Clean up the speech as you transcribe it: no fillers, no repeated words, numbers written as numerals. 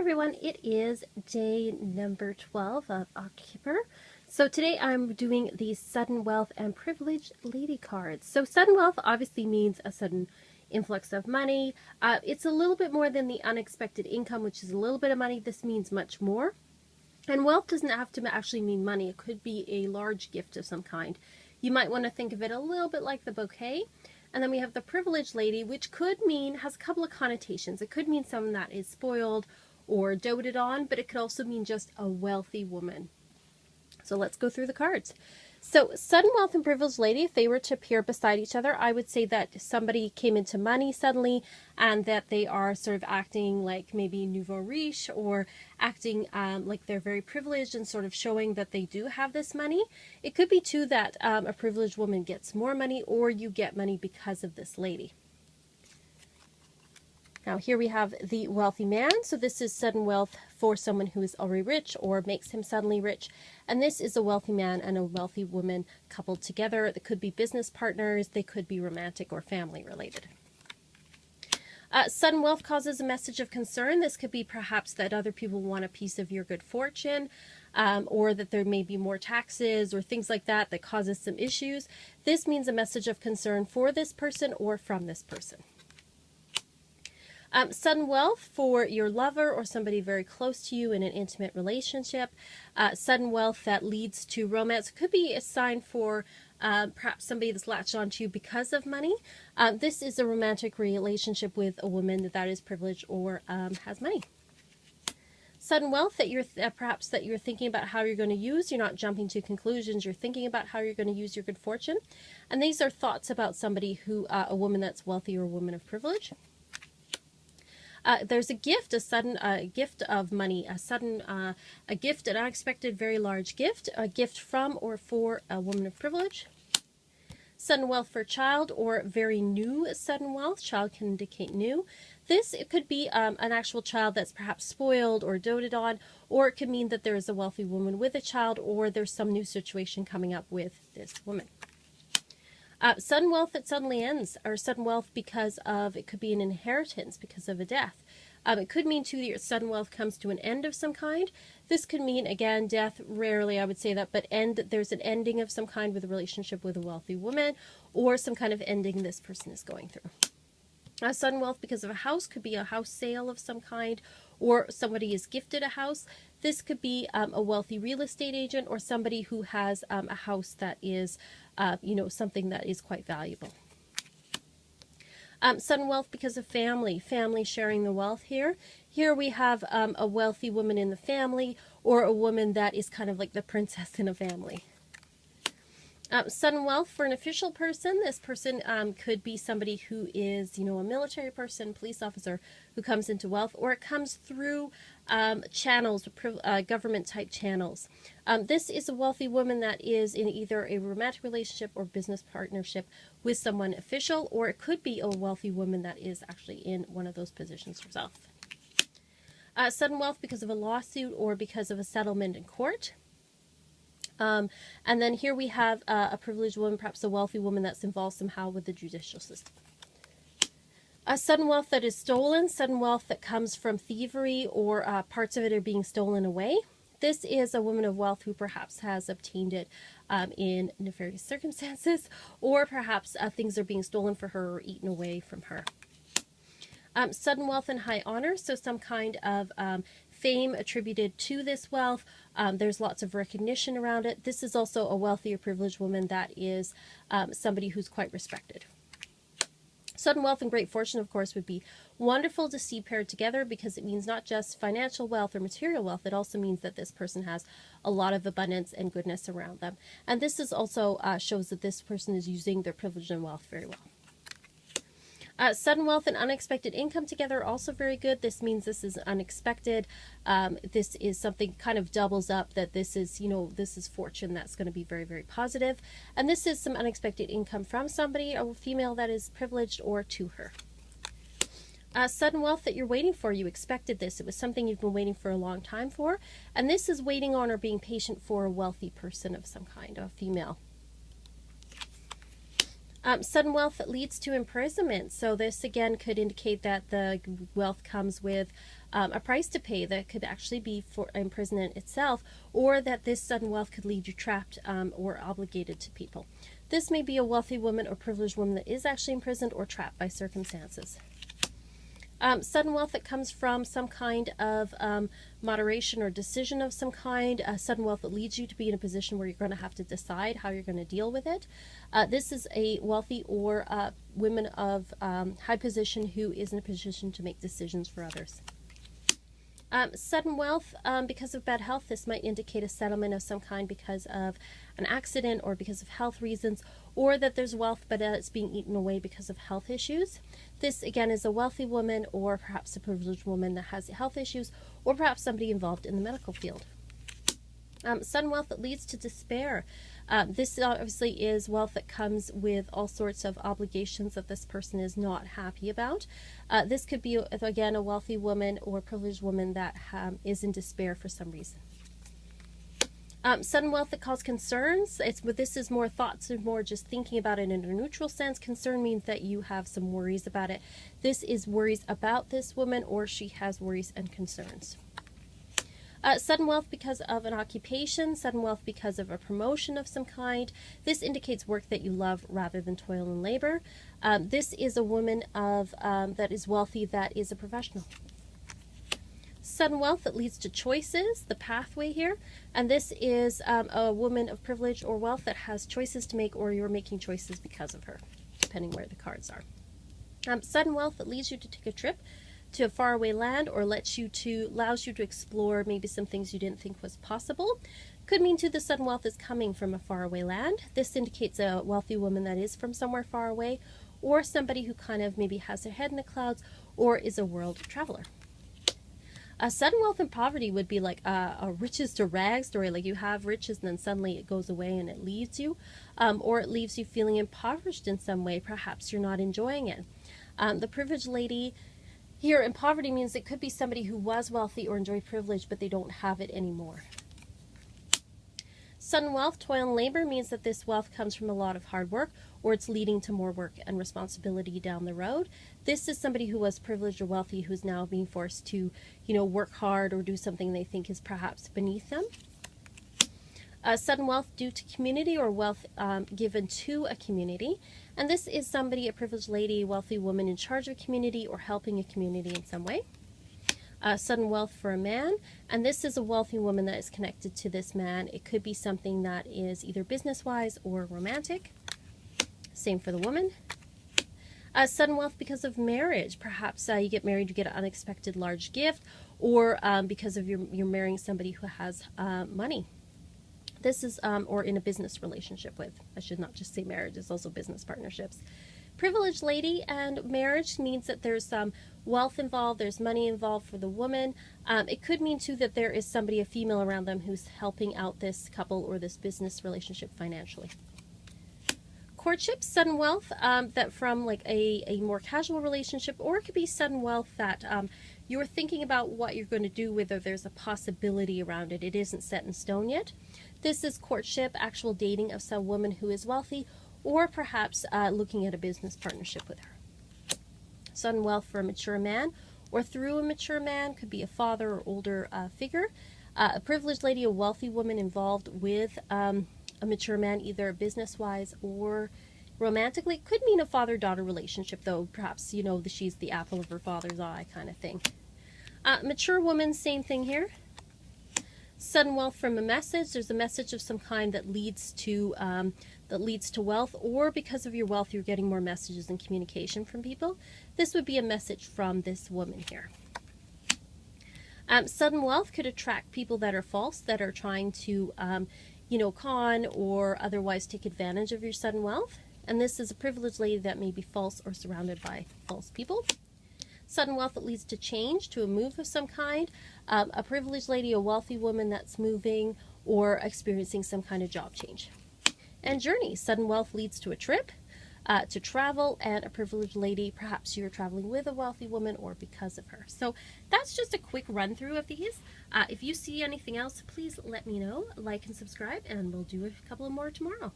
everyone, it is day number 12 of Octkipper. So today I'm doing the sudden wealth and privileged lady cards. So sudden wealth obviously means a sudden influx of money. It's a little bit more than the unexpected income, which is a little bit of money. This means much more. And wealth doesn't have to actually mean money. It could be a large gift of some kind. You might want to think of it a little bit like the bouquet. And then we have the privileged lady, which could mean, has a couple of connotations. It could mean someone that is spoiled or doted on, but it could also mean just a wealthy woman. So let's go through the cards. So sudden wealth and privileged lady, if they were to appear beside each other, I would say that somebody came into money suddenly and that they are sort of acting like maybe nouveau riche or acting like they're very privileged and sort of showing that they do have this money. It could be too that a privileged woman gets more money or you get money because of this lady. Now here we have the wealthy man. So this is sudden wealth for someone who is already rich or makes him suddenly rich. And this is a wealthy man and a wealthy woman coupled together. They could be business partners. They could be romantic or family related. Sudden wealth causes a message of concern. This could be perhaps that other people want a piece of your good fortune, or that there may be more taxes or things like that that causes some issues. This means a message of concern for this person or from this person. Sudden wealth for your lover or somebody very close to you in an intimate relationship. Sudden wealth that leads to romance. It could be a sign for perhaps somebody that's latched onto you because of money. This is a romantic relationship with a woman that is privileged or has money. Sudden wealth that you're perhaps that you're thinking about how you're going to use. You're not jumping to conclusions. You're thinking about how you're going to use your good fortune. And these are thoughts about somebody who, a woman that's wealthy or a woman of privilege. There's a gift, a sudden gift of money, a gift, an unexpected, very large gift, a gift from or for a woman of privilege. Sudden wealth for a child or very new sudden wealth. Child can indicate new. It could be an actual child that's perhaps spoiled or doted on, or it could mean that there is a wealthy woman with a child, or there's some new situation coming up with this woman. Sudden wealth that suddenly ends, or sudden wealth because of, it could be an inheritance because of a death. It could mean too that your sudden wealth comes to an end of some kind. This could mean, again, death, rarely I would say that, but there's an ending of some kind with a relationship with a wealthy woman, or some kind of ending this person is going through. Sudden wealth because of a house could be a house sale of some kind, or somebody is gifted a house. This could be a wealthy real estate agent or somebody who has a house that is, something that is quite valuable. Sudden wealth because of family sharing the wealth here. Here we have a wealthy woman in the family or a woman that is kind of like the princess in a family. Sudden wealth for an official person. This person could be somebody who is, a military person, police officer who comes into wealth, or it comes through channels, government type channels. This is a wealthy woman that is in either a romantic relationship or business partnership with someone official, or it could be a wealthy woman that is actually in one of those positions herself. Sudden wealth because of a lawsuit or because of a settlement in court. And then here we have a privileged woman, perhaps a wealthy woman that's involved somehow with the judicial system. Sudden wealth that is stolen, sudden wealth that comes from thievery or parts of it are being stolen away. This is a woman of wealth who perhaps has obtained it in nefarious circumstances, or perhaps things are being stolen for her or eaten away from her. Sudden wealth and high honor, so some kind of fame attributed to this wealth. There's lots of recognition around it. This is also a wealthy or privileged woman that is somebody who's quite respected. Sudden wealth and great fortune, of course, would be wonderful to see paired together because it means not just financial wealth or material wealth. It also means that this person has a lot of abundance and goodness around them. And this is also shows that this person is using their privilege and wealth very well. Sudden wealth and unexpected income together, also very good. This means this is unexpected. This is something kind of doubles up that this is, this is fortune that's going to be very, very positive. And this is some unexpected income from somebody, a female that is privileged or to her. Sudden wealth that you're waiting for. You expected this. It was something you've been waiting for a long time for. And this is waiting on or being patient for a wealthy person of some kind, a female. Sudden wealth that leads to imprisonment. So this again could indicate that the wealth comes with a price to pay that could actually be for imprisonment itself, or that this sudden wealth could leave you trapped or obligated to people. This may be a wealthy woman or privileged woman that is actually imprisoned or trapped by circumstances. Sudden wealth that comes from some kind of moderation or decision of some kind. Sudden wealth that leads you to be in a position where you're going to have to decide how you're going to deal with it. This is a wealthy or woman of high position who is in a position to make decisions for others. Sudden wealth, because of bad health, this might indicate a settlement of some kind because of an accident or because of health reasons, or that there's wealth but it's being eaten away because of health issues. This again is a wealthy woman or perhaps a privileged woman that has health issues, or perhaps somebody involved in the medical field. Sudden wealth that leads to despair. This obviously is wealth that comes with all sorts of obligations that this person is not happy about. This could be, again, a wealthy woman or privileged woman that is in despair for some reason. Sudden wealth that causes concerns. This is more thoughts and more just thinking about it in a neutral sense. Concern means that you have some worries about it. This is worries about this woman, or she has worries and concerns. Sudden wealth because of an occupation, sudden wealth because of a promotion of some kind. This indicates work that you love rather than toil and labor. This is a woman that is wealthy that is a professional. Sudden wealth that leads to choices, the pathway here. And this is a woman of privilege or wealth that has choices to make, or you're making choices because of her, depending where the cards are. Sudden wealth that leads you to take a trip to a faraway land, or allows you to explore maybe some things you didn't think was possible. Could mean too the sudden wealth is coming from a faraway land. This indicates a wealthy woman that is from somewhere far away, or somebody who kind of maybe has their head in the clouds, or is a world traveler. Sudden wealth and poverty would be like a riches to rags story, like you have riches and then suddenly it goes away and it leaves you, or it leaves you feeling impoverished in some way. Perhaps you're not enjoying it. The privileged lady here in poverty means it could be somebody who was wealthy or enjoyed privilege, but they don't have it anymore. Sudden wealth, toil and labor means that this wealth comes from a lot of hard work, or it's leading to more work and responsibility down the road. This is somebody who was privileged or wealthy who's now being forced to, work hard or do something they think is perhaps beneath them. Sudden wealth due to community, or wealth given to a community. And this is somebody, a privileged lady, wealthy woman in charge of a community or helping a community in some way. Sudden wealth for a man, and this is a wealthy woman that is connected to this man. It could be something that is either business-wise or romantic. Same for the woman. Sudden wealth because of marriage. Perhaps you get married, you get an unexpected large gift, or because of you're marrying somebody who has money. This is, or in a business relationship with. I should not just say marriage, it's also business partnerships. Privileged lady and marriage means that there's some wealth involved, there's money involved for the woman. It could mean too that there is somebody, a female around them, who's helping out this couple or this business relationship financially. Courtship, sudden wealth that from like a more casual relationship, or it could be sudden wealth that you're thinking about what you're going to do with, or there's a possibility around it. It isn't set in stone yet. This is courtship, actual dating of some woman who is wealthy, or perhaps looking at a business partnership with her. Sudden wealth for a mature man, or through a mature man, could be a father or older figure. A privileged lady, a wealthy woman involved with a mature man, either business-wise or romantically. Could mean a father-daughter relationship, though. Perhaps, she's the apple of her father's eye kind of thing. Mature woman, same thing here. Sudden wealth from a message. There's a message of some kind that leads to wealth, or because of your wealth, you're getting more messages and communication from people. This would be a message from this woman here. Sudden wealth could attract people that are false, that are trying to, con or otherwise take advantage of your sudden wealth. And this is a privileged lady that may be false or surrounded by false people. Sudden wealth that leads to change, to a move of some kind. A privileged lady, a wealthy woman that's moving or experiencing some kind of job change. And journey, sudden wealth leads to a trip, to travel, and a privileged lady, perhaps you're traveling with a wealthy woman or because of her. So that's just a quick run through of these. If you see anything else, please let me know, like and subscribe, and we'll do a couple more tomorrow.